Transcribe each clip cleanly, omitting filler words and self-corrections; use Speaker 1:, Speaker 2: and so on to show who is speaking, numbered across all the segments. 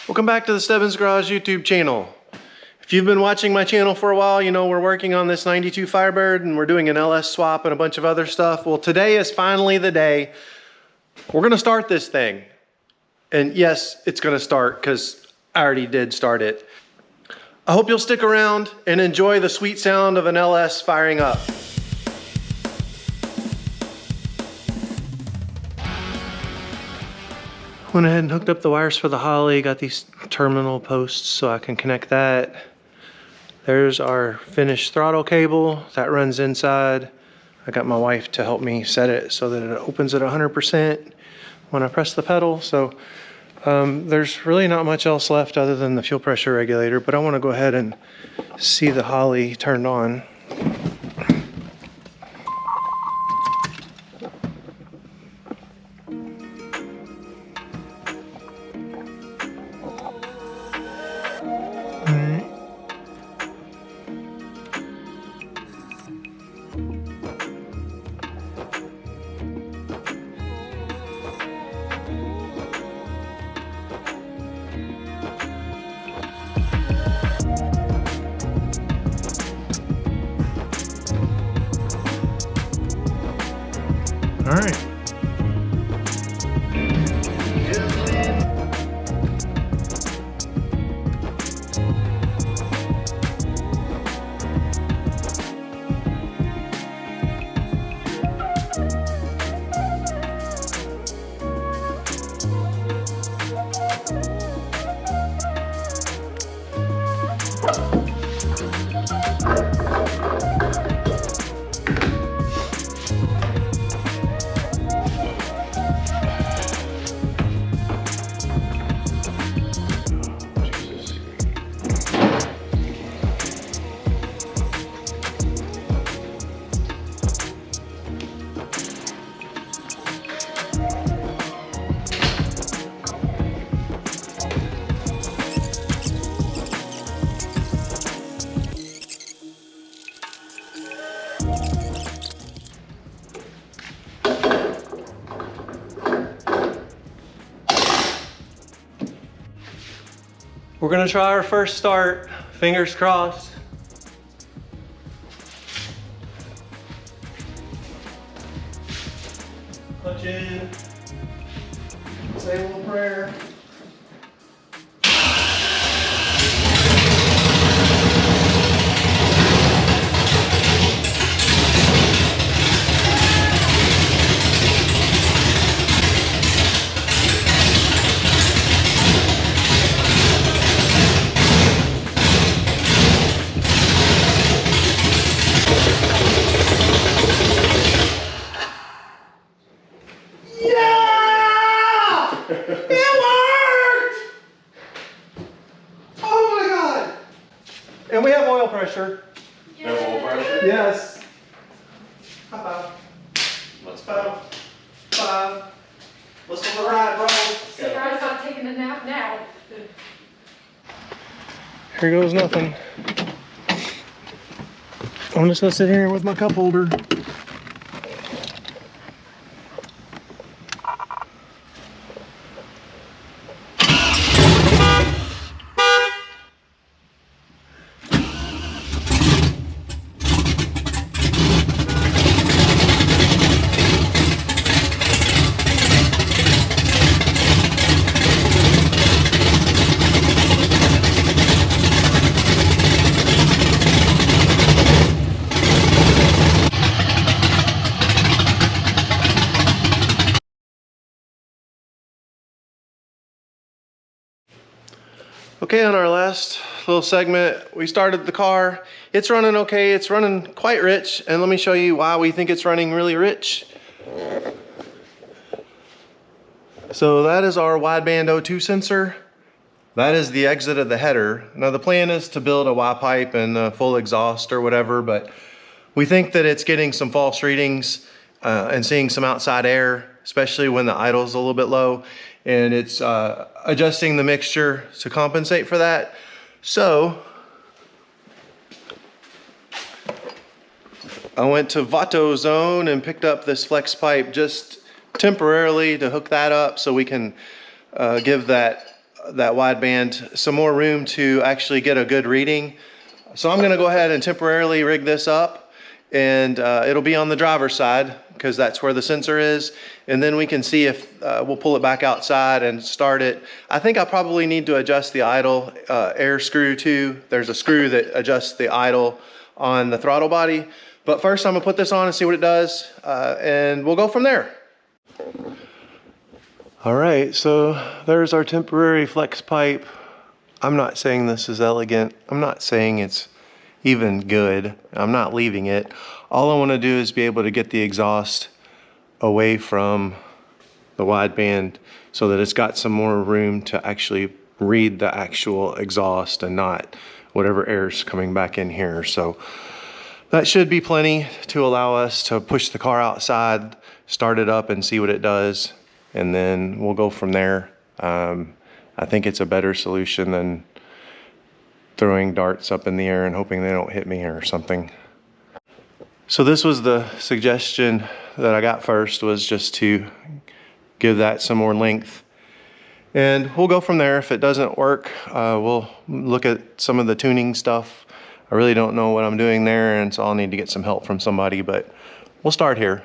Speaker 1: Welcome back to the Stebbins Garage YouTube channel. If you've been watching my channel for a while, you know we're working on this 92 Firebird and we're doing an LS swap and a bunch of other stuff. Well, today is finally the day we're gonna start this thing. And yes, it's gonna start because I already did start it. I hope you'll stick around and enjoy the sweet sound of an LS firing up. Went ahead and hooked up the wires for the Holley, got these terminal posts so I can connect that. There's our finished throttle cable that runs inside. I got my wife to help me set it so that it opens at 100% when I press the pedal. So there's really not much else left other than the fuel pressure regulator, but I want to go ahead and see the Holley turned on. All right. We're gonna try our first start, fingers crossed. Clutch in, say a little prayer. And we have oil pressure.
Speaker 2: You have oil pressure?
Speaker 1: Yes. High five. Let's go. Five. Let's go for the ride, bro.
Speaker 2: Surprised I'm taking a nap now.
Speaker 1: Here goes nothing. I'm just gonna sit here with my cup holder. Okay, on our last little segment, we started the car. It's running okay, it's running quite rich, and let me show you why we think it's running really rich. So that is our wideband O2 sensor. That is the exit of the header. Now the plan is to build a Y pipe and a full exhaust or whatever, but we think that it's getting some false readings and seeing some outside air, especially when the idle's a little bit low, and it's adjusting the mixture to compensate for that. So I went to Vato Zone and picked up this flex pipe just temporarily to hook that up so we can give that that wideband some more room to actually get a good reading. So I'm gonna go ahead and temporarily rig this up, and it'll be on the driver's side because that's where the sensor is. And then we can see if we'll pull it back outside and start it. I think I probably need to adjust the idle air screw too. There's a screw that adjusts the idle on the throttle body. But first I'm gonna put this on and see what it does, and we'll go from there. All right, so there's our temporary flex pipe. I'm not saying this is elegant. I'm not saying it's even good. I'm not leaving it. All I want to do is be able to get the exhaust away from the wideband so that it's got some more room to actually read the actual exhaust and not whatever air's coming back in here. So that should be plenty to allow us to push the car outside, start it up and see what it does, and then we'll go from there. I think it's a better solution than throwing darts up in the air and hoping they don't hit me or something. So this was the suggestion that I got first, was just to give that some more length. And we'll go from there. If it doesn't work, we'll look at some of the tuning stuff. I really don't know what I'm doing there, and so I'll need to get some help from somebody, but we'll start here.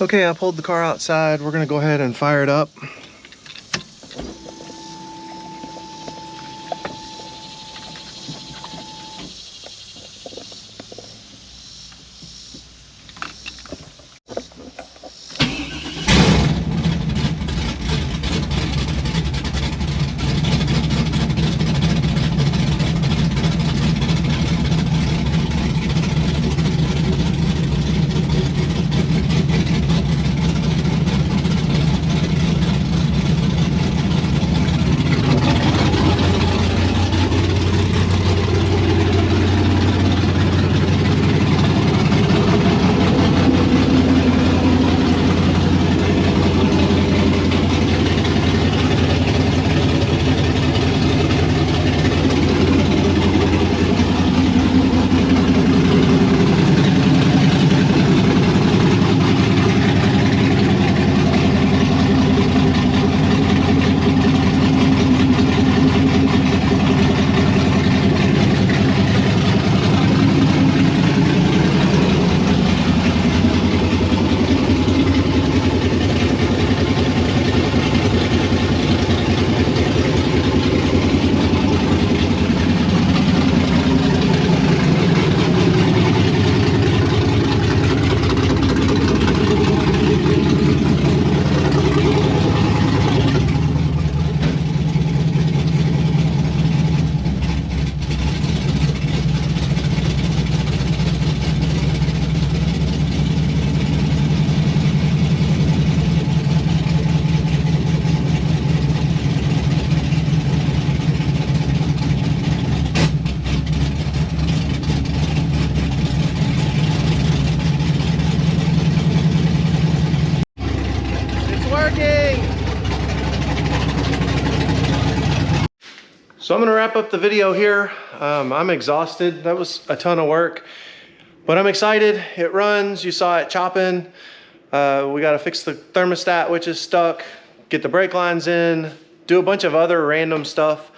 Speaker 1: Okay, I pulled the car outside. We're gonna go ahead and fire it up. So I'm gonna wrap up the video here. I'm exhausted. That was a ton of work, but I'm excited. It runs, you saw it chopping. We gotta fix the thermostat, which is stuck, get the brake lines in, do a bunch of other random stuff.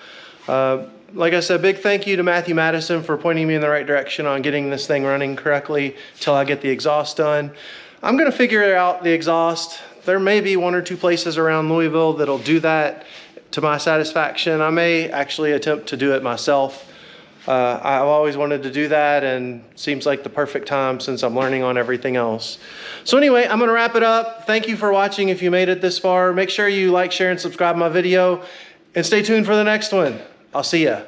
Speaker 1: Like I said, big thank you to Matthew Madison for pointing me in the right direction on getting this thing running correctly till I get the exhaust done. I'm gonna figure out the exhaust. There may be one or two places around Louisville that'll do that to my satisfaction. I may actually attempt to do it myself. I've always wanted to do that, and seems like the perfect time since I'm learning on everything else. So anyway, I'm gonna wrap it up. Thank you for watching if you made it this far. Make sure you like, share, and subscribe my video, and stay tuned for the next one. I'll see ya.